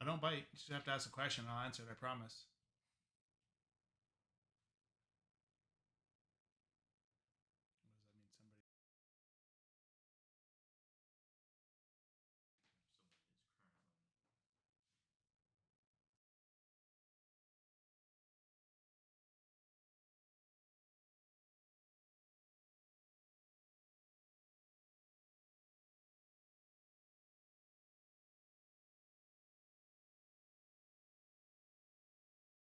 I don't bite. You just have to ask a question. I'll answer it. I promise. What does that mean? Somebody.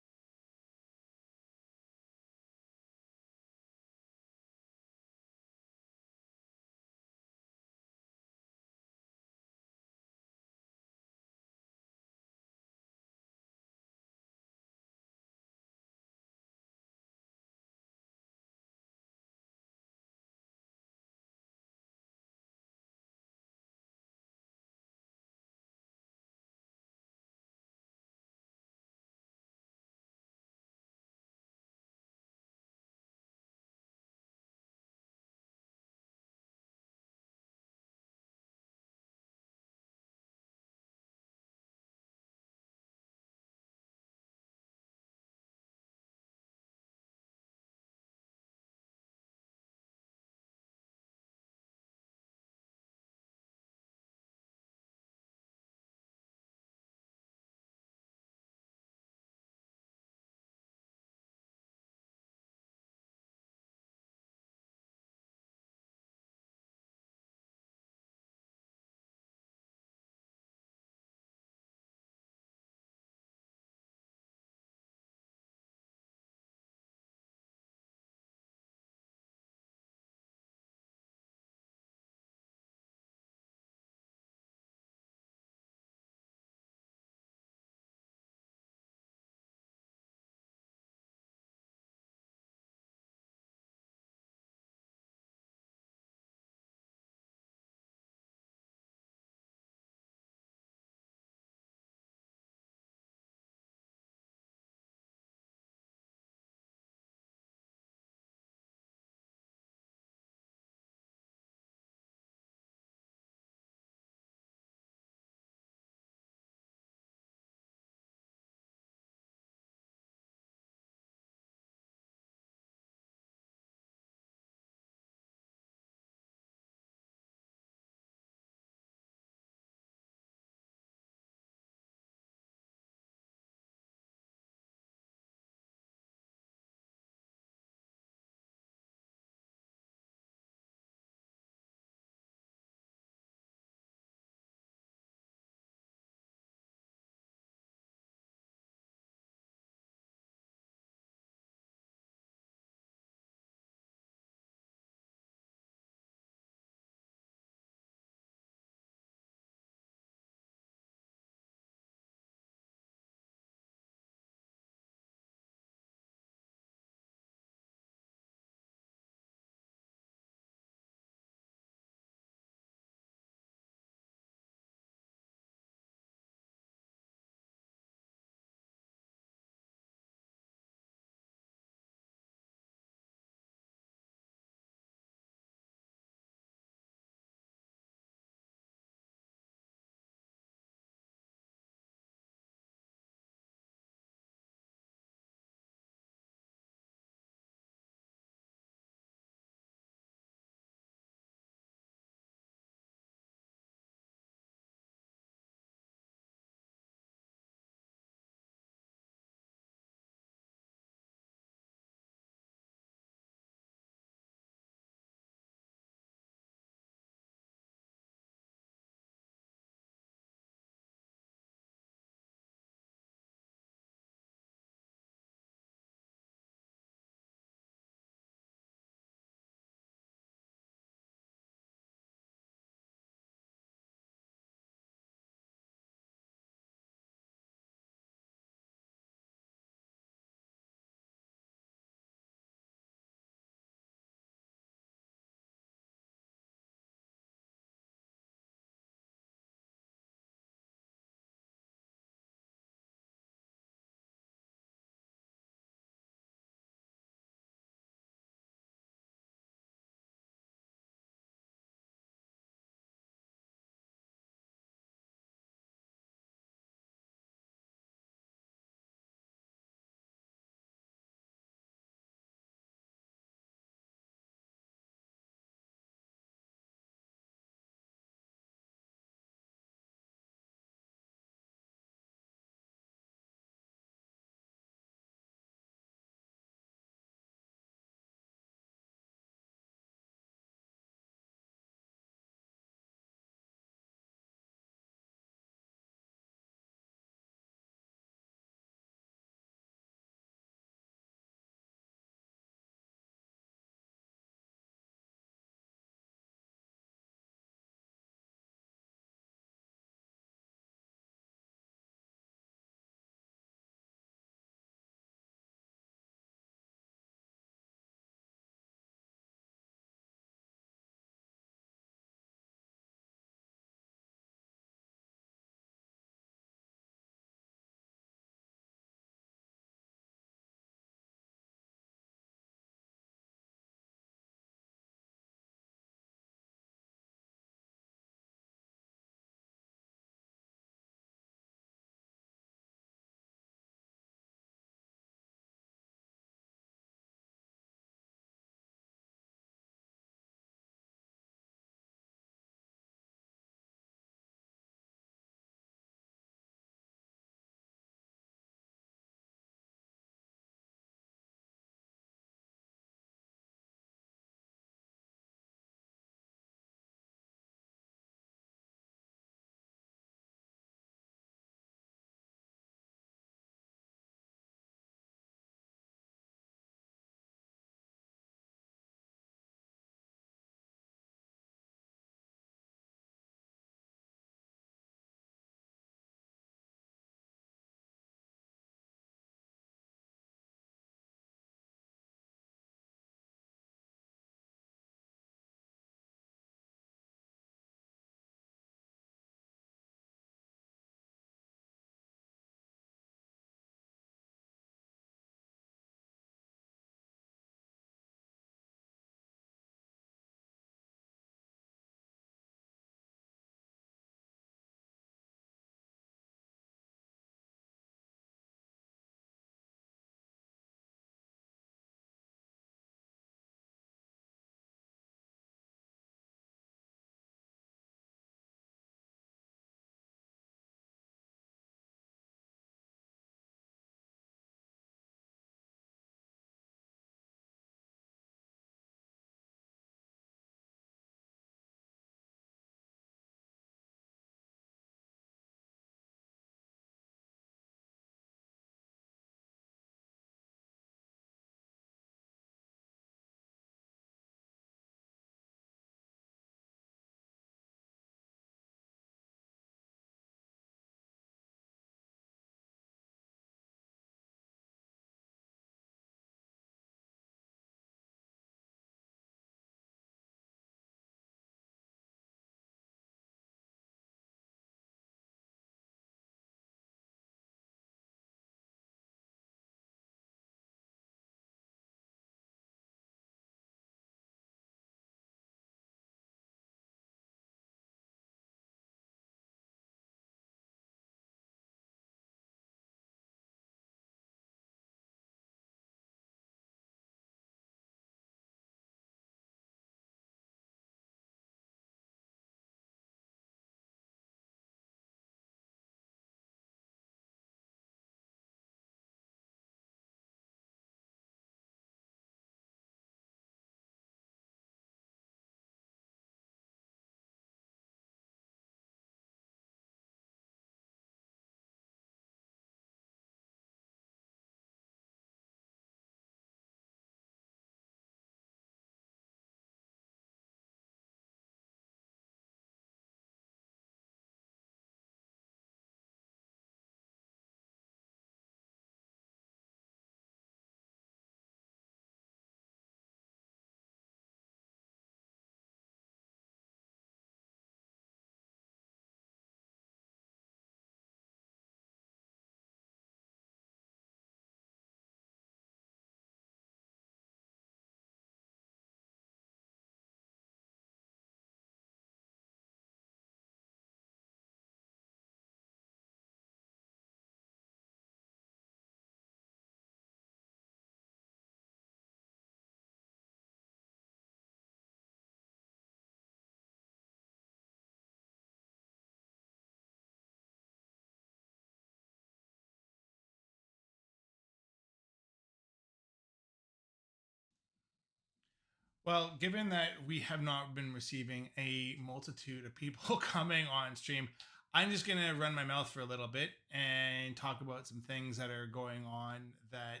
Well, given that we have not been receiving a multitude of people coming on stream, I'm just going to run my mouth for a little bit and talk about some things that are going on that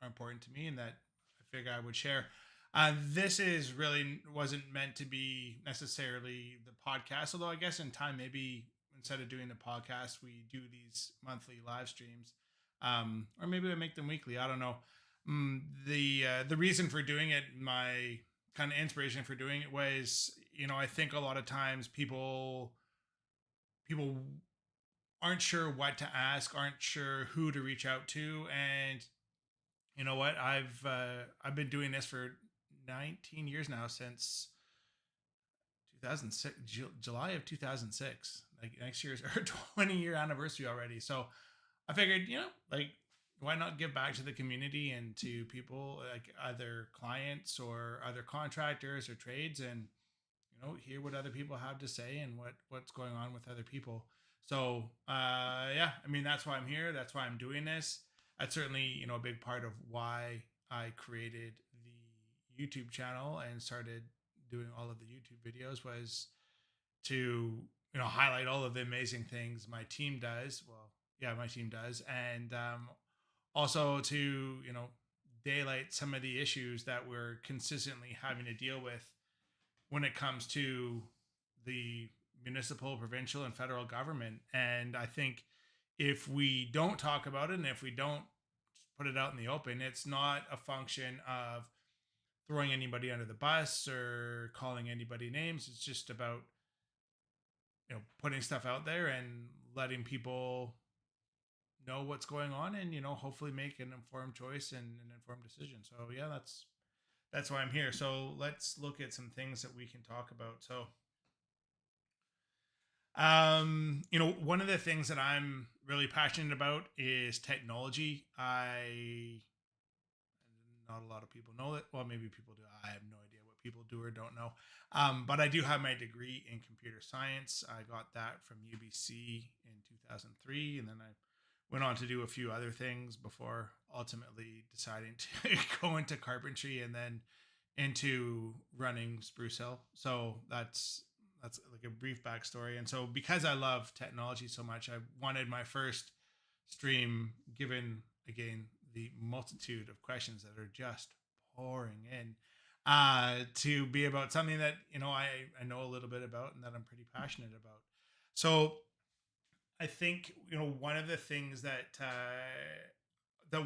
are important to me and that I figure I would share. This is really wasn't meant to be necessarily the podcast, although I guess in time, maybe instead of doing the podcast, we do these monthly live streams, or maybe we make them weekly. I don't know. The reason for doing it, my kind of inspiration for doing it was, I think a lot of times people aren't sure what to ask, aren't sure who to reach out to, and you know what? I've been doing this for 19 years now, since 2006, July of 2006. Like next year's our 20-year anniversary already. So I figured, like, why not give back to the community and to people, like other clients or other contractors or trades, and hear what other people have to say and what's going on with other people. So yeah, I mean, that's why I'm here. That's why I'm doing this. That's certainly, a big part of why I created the YouTube channel and started doing all of the YouTube videos, was to, highlight all of the amazing things my team does. Well, yeah, my team does. And also to, daylight some of the issues that we're consistently having to deal with when it comes to the municipal, provincial, and federal government. And I think if we don't talk about it and if we don't put it out in the open, it's not a function of throwing anybody under the bus or calling anybody names. It's just about, putting stuff out there and letting people know what's going on, and hopefully make an informed choice and an informed decision. So yeah, that's why I'm here. So let's look at some things that we can talk about. So one of the things that I'm really passionate about is technology. Not a lot of people know it. Well, maybe people do. I have no idea what people do or don't know. But I do have my degree in computer science. I got that from UBC in 2003, and then I went on to do a few other things before ultimately deciding to go into carpentry and then into running Sprucehill. So that's like a brief backstory. And so because I love technology so much, I wanted my first stream, given again the multitude of questions that are just pouring in, to be about something that I know a little bit about and that I'm pretty passionate about. So I think one of the things that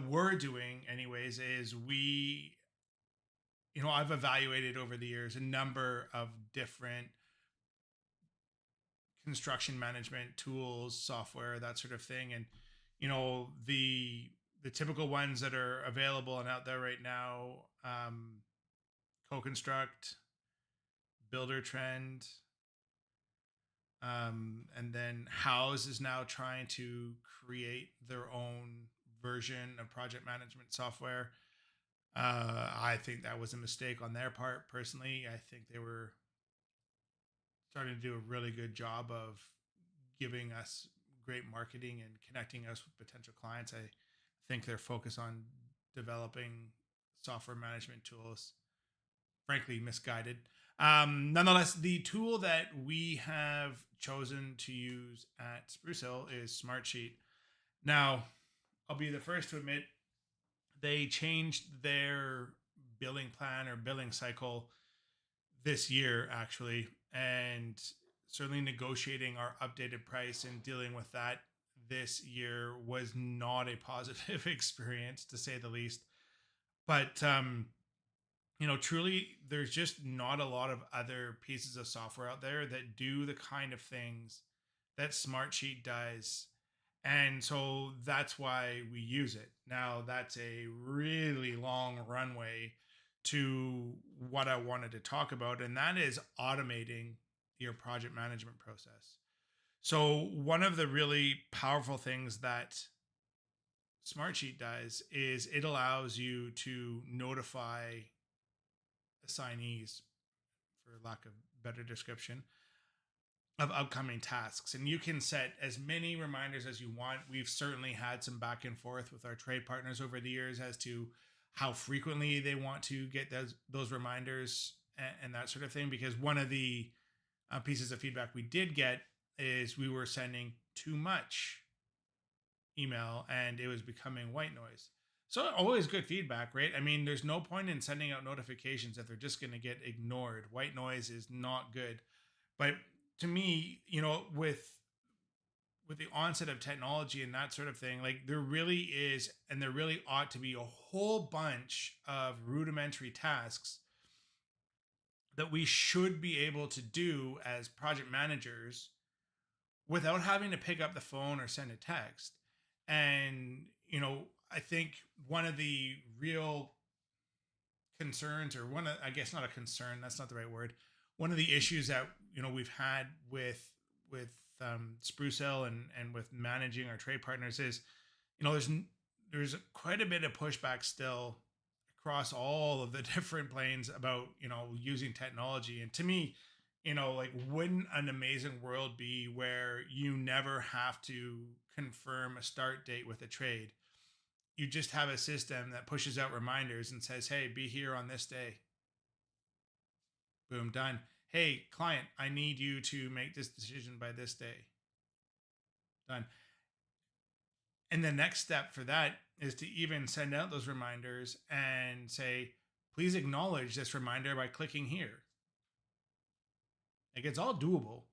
we're doing anyways is I've evaluated over the years a number of different construction management tools, software, that sort of thing, and the typical ones that are available and out there right now: Co-Construct, Builder Trend, and then House is now trying to create their own version of project management software. I think that was a mistake on their part. Personally, I think they were starting to do a really good job of giving us great marketing and connecting us with potential clients. I think their focus on developing software management tools, frankly, misguided. Nonetheless, the tool that we have chosen to use at Sprucehill is Smartsheet. Now, I'll be the first to admit they changed their billing plan or billing cycle this year, actually, and certainly negotiating our updated price and dealing with that this year was not a positive experience, to say the least. But truly, there's just not a lot of other pieces of software out there that do the kind of things that Smartsheet does. And so that's why we use it. Now, that's a really long runway to what I wanted to talk about, and that is automating your project management process. So one of the really powerful things that Smartsheet does is it allows you to notify assignees, for lack of better description, of upcoming tasks. And you can set as many reminders as you want. We've certainly had some back and forth with our trade partners over the years as to how frequently they want to get those reminders and that sort of thing. Because one of the pieces of feedback we did get is we were sending too much email and it was becoming white noise. So always good feedback, right? I mean, there's no point in sending out notifications if they're just going to get ignored. White noise is not good. But to me, with the onset of technology and that sort of thing, like there really is, and there really ought to be a whole bunch of rudimentary tasks that we should be able to do as project managers without having to pick up the phone or send a text. And, I think one of the real concerns, or one of, I guess not a concern, that's not the right word. One of the issues that, we've had with Sprucehill and with managing our trade partners is, there's quite a bit of pushback still across all of the different planes about using technology. And to me, like, wouldn't an amazing world be where you never have to confirm a start date with a trade? You just have a system that pushes out reminders and says, hey, be here on this day. Boom, done. Hey, client, I need you to make this decision by this day. Done. And the next step for that is to even send out those reminders and say, please acknowledge this reminder by clicking here. Like, it's all doable.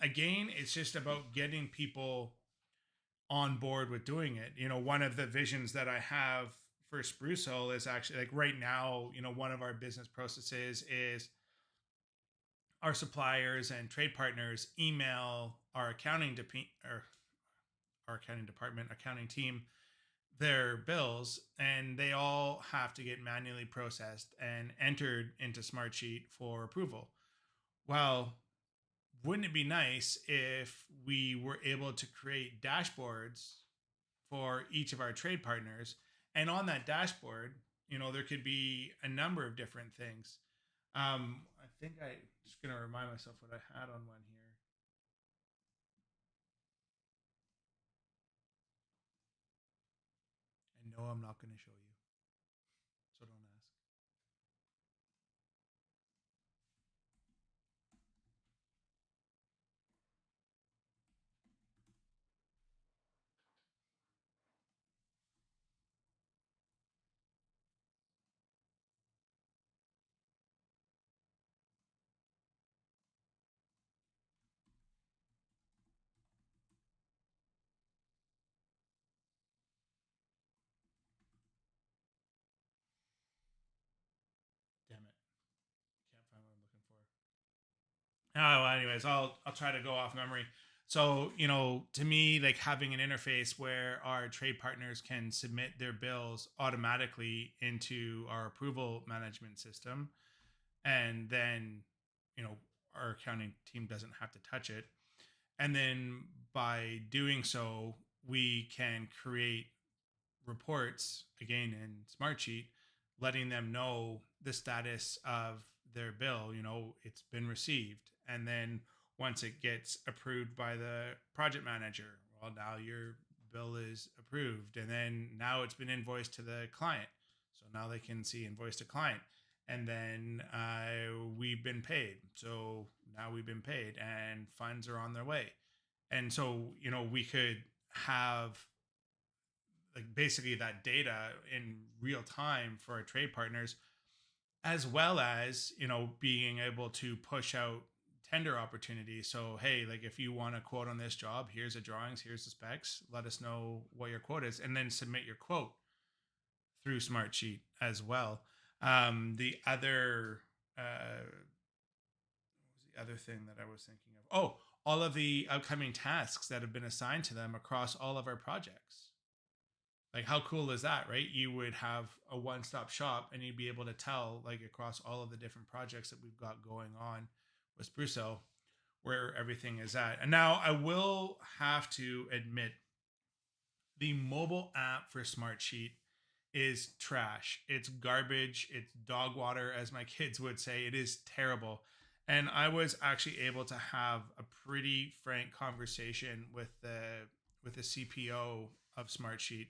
Again, it's just about getting people on board with doing it. One of the visions that I have for Sprucehill is actually, like, right now, one of our business processes is our suppliers and trade partners email our accounting department, accounting team, their bills, and they all have to get manually processed and entered into Smartsheet for approval. Well, wouldn't it be nice if we were able to create dashboards for each of our trade partners? And on that dashboard, there could be a number of different things. I think I'm just going to remind myself what I had on one here. And no, I'm not going to show you. So don't ask. Damn it. Can't find what I'm looking for. Oh, well, anyways, I'll try to go off memory. So, to me, like, having an interface where our trade partners can submit their bills automatically into our approval management system, and then, you know, our accounting team doesn't have to touch it. And then by doing so, we can create reports again in Smartsheet, letting them know the status of their bill. It's been received, and then once it gets approved by the project manager, well, now your bill is approved, and then now it's been invoiced to the client, so now they can see invoice to client, and then we've been paid. So now we've been paid, and funds are on their way. And so we could have, like, basically that data in real time for our trade partners, as well as being able to push out tender opportunities. So hey, like, if you want a quote on this job, here's the drawings, here's the specs, let us know what your quote is, and then submit your quote through Smartsheet as well. The other what was the other thing that I was thinking of? Oh, all of the upcoming tasks that have been assigned to them across all of our projects. Like, how cool is that, right? You would have a one-stop shop, and you'd be able to tell, like, across all of the different projects that we've got going on with Sprucehill, where everything is at. And now I will have to admit, the mobile app for Smartsheet is trash. It's garbage. It's dog water, as my kids would say. It is terrible. And I was actually able to have a pretty frank conversation with the CPO of Smartsheet,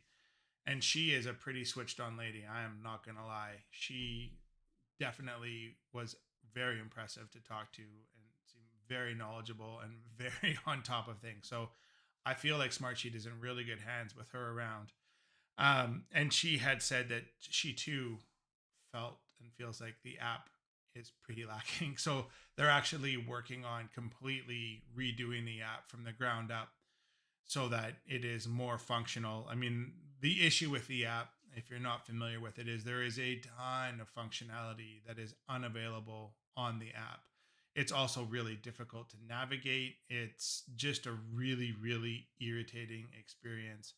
And she is a pretty switched on lady. I am not going to lie. She definitely was very impressive to talk to and seemed very knowledgeable and very on top of things. So I feel like Smartsheet is in really good hands with her around. And she had said that she too felt and feels like the app is pretty lacking. So they're actually working on completely redoing the app from the ground up so that it is more functional. I mean, the issue with the app, if you're not familiar with it, is there is a ton of functionality that is unavailable on the app. It's also really difficult to navigate. It's just a really, really irritating experience.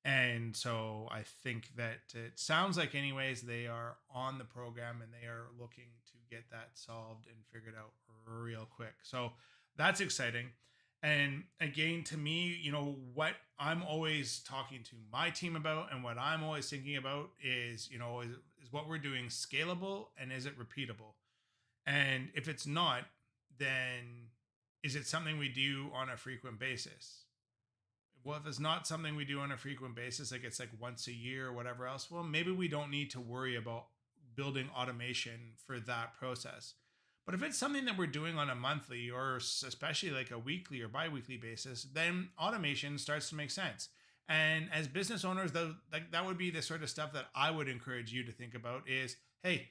And so I think that it sounds like, anyways, they are on the program and they are looking to get that solved and figured out real quick. So that's exciting. And again, to me, what I'm always talking to my team about and what I'm always thinking about is, is what we're doing scalable and is it repeatable? And if it's not, then is it something we do on a frequent basis? Well, if it's not something we do on a frequent basis, like it's like once a year or whatever else, well, maybe we don't need to worry about building automation for that process. But if it's something that we're doing on a monthly or especially like a weekly or bi-weekly basis, then automation starts to make sense. And as business owners, that would be the sort of stuff that I would encourage you to think about is, hey,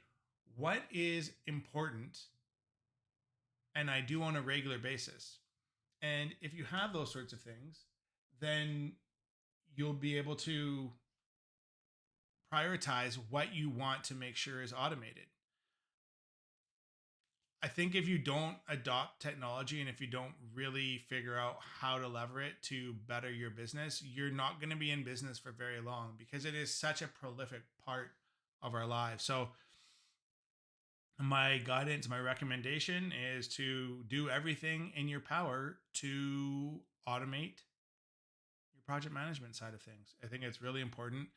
what is important and I do on a regular basis? And if you have those sorts of things, then you'll be able to prioritize what you want to make sure is automated. I think if you don't adopt technology and if you don't really figure out how to lever it to better your business, you're not going to be in business for very long because it is such a prolific part of our lives. So, my guidance, my recommendation is to do everything in your power to automate your project management side of things. I think it's really important.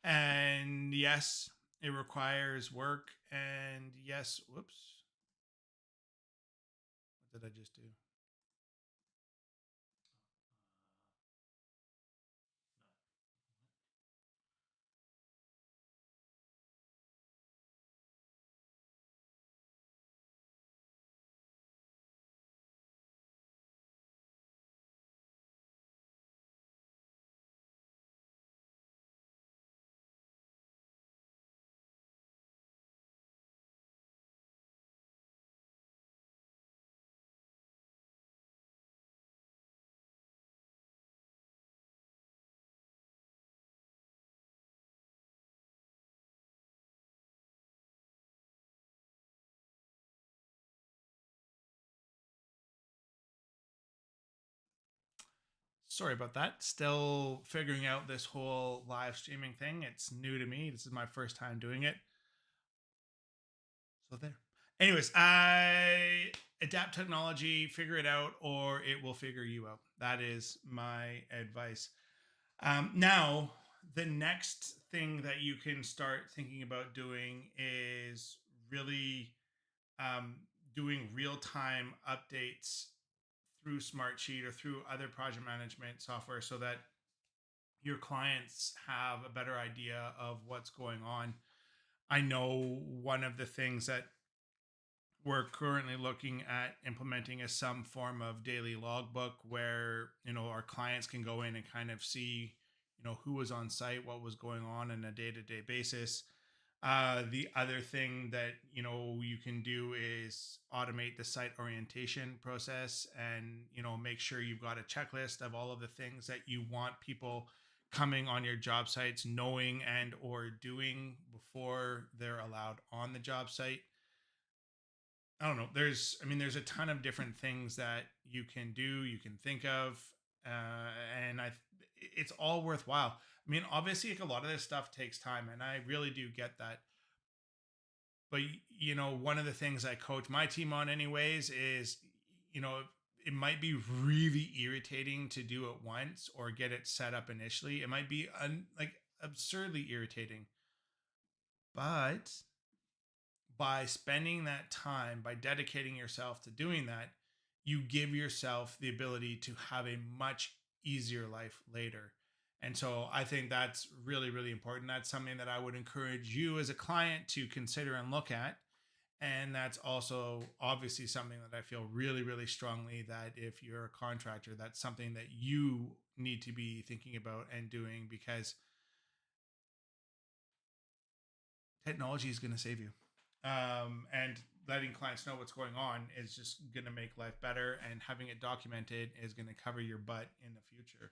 And yes, it requires work. And yes, whoops, what did I just do? Sorry about that. Still figuring out this whole live streaming thing. It's new to me. This is my first time doing it. So there. Anyways, I adapt technology, figure it out, or it will figure you out. That is my advice. Now, the next thing that you can start thinking about doing is really um, doing real time updates through Smartsheet or through other project management software so that your clients have a better idea of what's going on. I know one of the things that we're currently looking at implementing is some form of daily logbook where, our clients can go in and kind of see, who was on site, what was going on a day-to-day basis. The other thing that you can do is automate the site orientation process, and make sure you've got a checklist of all of the things that you want people coming on your job sites knowing and or doing before they're allowed on the job site. I don't know. There's a ton of different things that you can do, you can think of, and it's all worthwhile. I mean, obviously, like, a lot of this stuff takes time, and I really do get that. But one of the things I coach my team on, anyways, is you know it might be really irritating to do it once or get it set up initially. It might be like absurdly irritating, but by spending that time, by dedicating yourself to doing that, you give yourself the ability to have a much easier life later. And so I think that's really, really important. That's something that I would encourage you as a client to consider and look at. And that's also obviously something that I feel really, really strongly that if you're a contractor, that's something that you need to be thinking about and doing, because technology is going to save you. And letting clients know what's going on is just going to make life better. And having it documented is going to cover your butt in the future.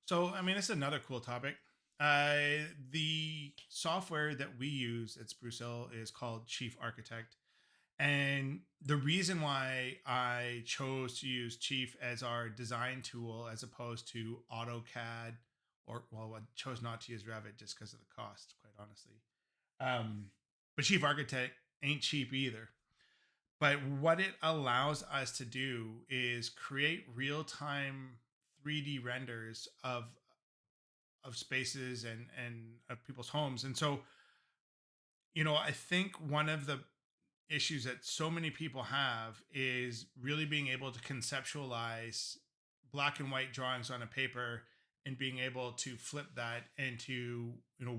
So, I mean, this is another cool topic. The software that we use at Sprucehill is called Chief Architect. And the reason why I chose to use Chief as our design tool as opposed to AutoCAD, or, well, I chose not to use Revit just because of the cost, quite honestly. Um, but Chief Architect ain't cheap either. But what it allows us to do is create real time 3D renders of spaces and of people's homes. And so, I think one of the issues that so many people have is really being able to conceptualize black and white drawings on a paper and being able to flip that into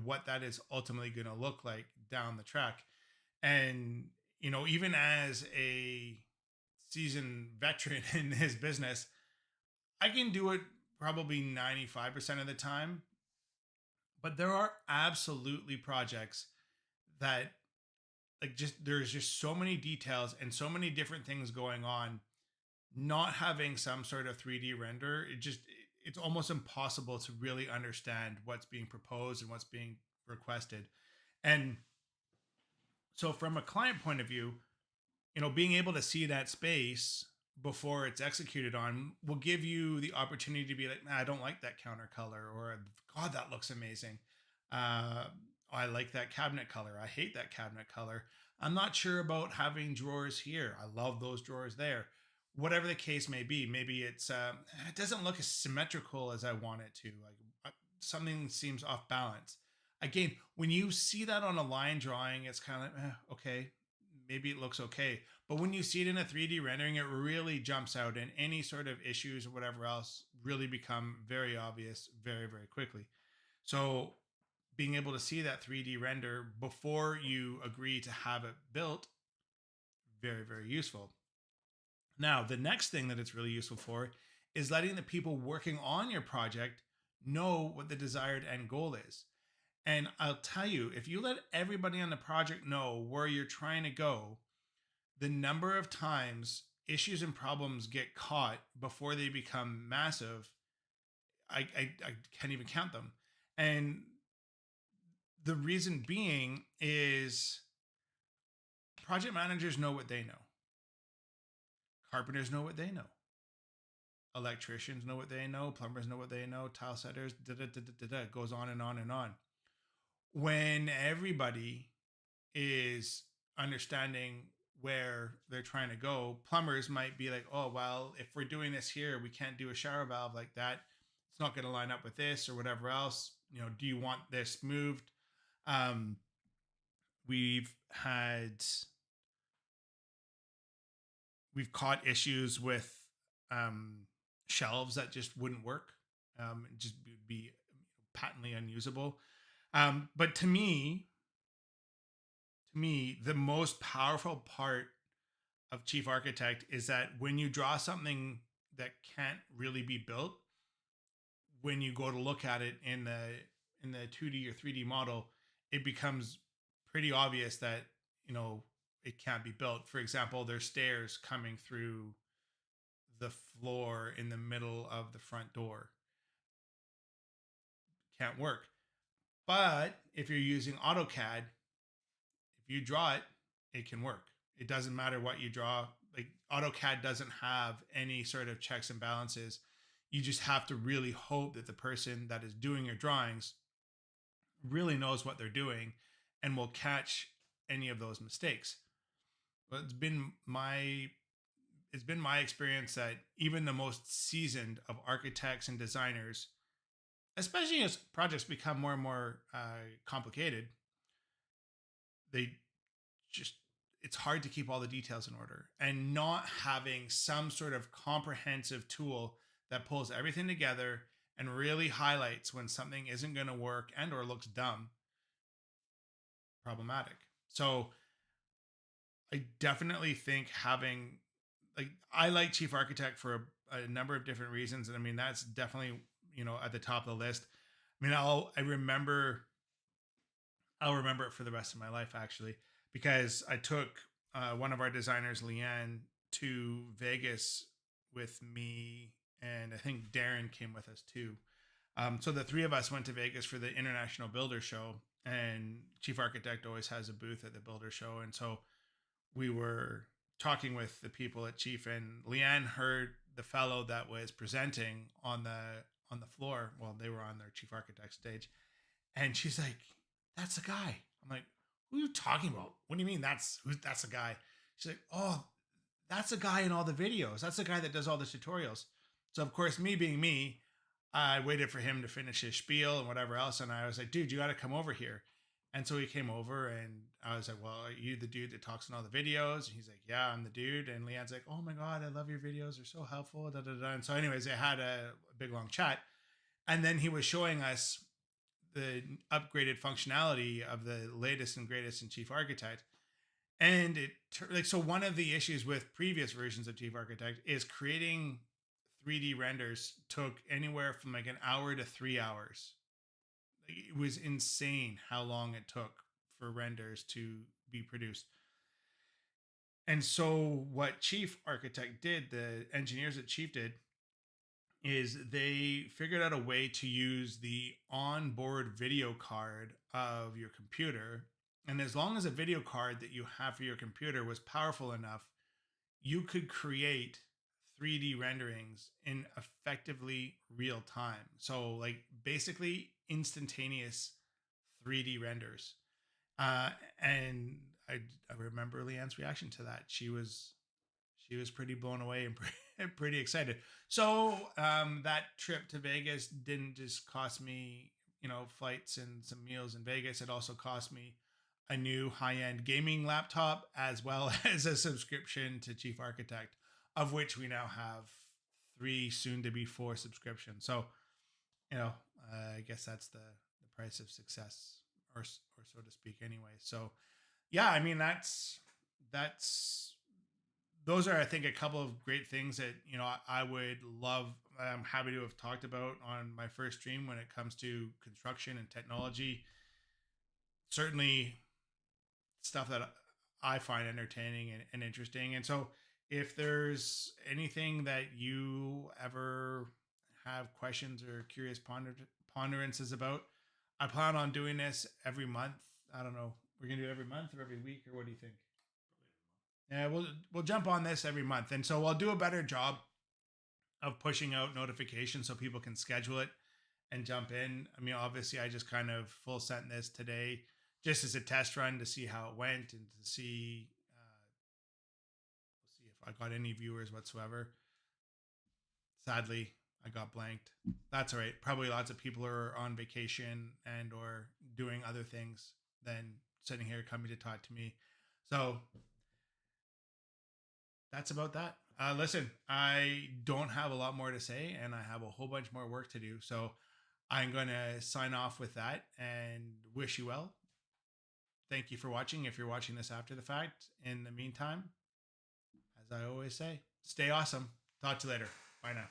what that is ultimately going to look like down the track. And even as a seasoned veteran in his business, I can do it probably 95% of the time. But there are absolutely projects that, like, just there's just so many details and so many different things going on. Not having some sort of 3D render, it's almost impossible to really understand what's being proposed and what's being requested. And so from a client point of view, being able to see that space before it's executed on will give you the opportunity to be like, nah, I don't like that counter color, or God, that looks amazing. Uh, I like that cabinet color. I hate that cabinet color. I'm not sure about having drawers here. I love those drawers there. Whatever the case may be, maybe it doesn't look as symmetrical as I want it to. Like, something seems off balance. Again, when you see that on a line drawing, it's kind of like, okay, maybe it looks okay. But when you see it in a 3D rendering, it really jumps out, and any sort of issues or whatever else really become very obvious very, very quickly. So, being able to see that 3D render before you agree to have it built, very, very useful. Now, the next thing that it's really useful for is letting the people working on your project know what the desired end goal is. And I'll tell you, if you let everybody on the project know where you're trying to go, the number of times issues and problems get caught before they become massive, I can't even count them. And the reason being is project managers know what they know, carpenters know what they know, electricians know what they know, plumbers know what they know, tile setters, da da da da da, goes on and on and on. When everybody is understanding where they're trying to go, plumbers might be like, oh, well, if we're doing this here, we can't do a shower valve like that. It's not going to line up with this or whatever else. Do you want this moved? Um, we've had, we've caught issues with um, shelves that just wouldn't work. Just be patently unusable. But to me, the most powerful part of chief architect is that when you draw something that can't really be built, when you go to look at it in the 2D or 3D model, it becomes pretty obvious that it can't be built. For example, there's stairs coming through the floor in the middle of the front door. Can't work. But if you're using AutoCAD, if you draw it, it can work. It doesn't matter what you draw. Like, AutoCAD doesn't have any sort of checks and balances. You just have to really hope that the person that is doing your drawings really knows what they're doing and will catch any of those mistakes. But it's been my experience that even the most seasoned of architects and designers especially as projects become more and more complicated, they just it's hard to keep all the details in order, and not having some sort of comprehensive tool that pulls everything together and really highlights when something isn't going to work and or looks dumb, problematic. So I definitely think having, like, I like chief architect for a number of different reasons, and I mean that's definitely, at the top of the list. I mean, I'll remember it for the rest of my life, actually, because I took one of our designers, Leanne, to Vegas with me, and I think Darren came with us too. So the three of us went to Vegas for the International Builder Show, and Chief Architect always has a booth at the Builder Show, and so we were talking with the people at Chief, and Leanne heard the fellow that was presenting on the floor. Well, they were on their Chief Architect stage, and she's like, "That's a guy." I'm like, "Who are you talking about? What do you mean that's a guy?" She's like, "Oh, that's a guy in all the videos. That's the guy that does all the tutorials." So of course, me being me, I waited for him to finish his spiel and whatever else, and I was like, "Dude, you got to come over here." And so he came over, and I was like, "Well, are you the dude that talks in all the videos?" And he's like, "Yeah, I'm the dude." And Leanne's like, "Oh my god, I love your videos. They're so helpful." Da, da, da. And so, anyways, they had a big long chat, and then he was showing us the upgraded functionality of the latest and greatest in Chief Architect. And so one of the issues with previous versions of Chief Architect is creating 3D renders took anywhere from like an hour to 3 hours. It was insane how long it took for renders to be produced. And so what Chief Architect did, the engineers at Chief did, is they figured out a way to use the onboard video card of your computer. And as long as a video card that you have for your computer was powerful enough, you could create 3D renderings in effectively real time. So, like, basically instantaneous 3D renders. And I remember Leanne's reaction to that. She was pretty blown away and pretty excited. So that trip to Vegas didn't just cost me, flights and some meals in Vegas. It also cost me a new high-end gaming laptop as well as a subscription to Chief Architect, of which we now have three, soon to be four subscriptions. So, I guess that's the price of success, or so to speak. Anyway, so yeah, I mean that's those are, I think, a couple of great things that I would love. I'm happy to have talked about on my first stream when it comes to construction and technology. Certainly, stuff that I find entertaining and interesting. And so, if there's anything that you ever have questions or curious ponderances about, I plan on doing this every month. I don't know. We're gonna do it every month or every week, or what do you think? Yeah, we'll jump on this every month, and so I'll do a better job of pushing out notifications so people can schedule it and jump in. I mean, obviously, I just kind of full sent this today just as a test run to see how it went and to see we'll see if I got any viewers whatsoever. Sadly, I got blanked. That's all right. Probably lots of people are on vacation and or doing other things than sitting here coming to talk to me. So that's about that. Listen, I don't have a lot more to say, and I have a whole bunch more work to do. So I'm going to sign off with that and wish you well. Thank you for watching. If you're watching this after the fact, in the meantime, as I always say, stay awesome. Talk to you later. Bye now.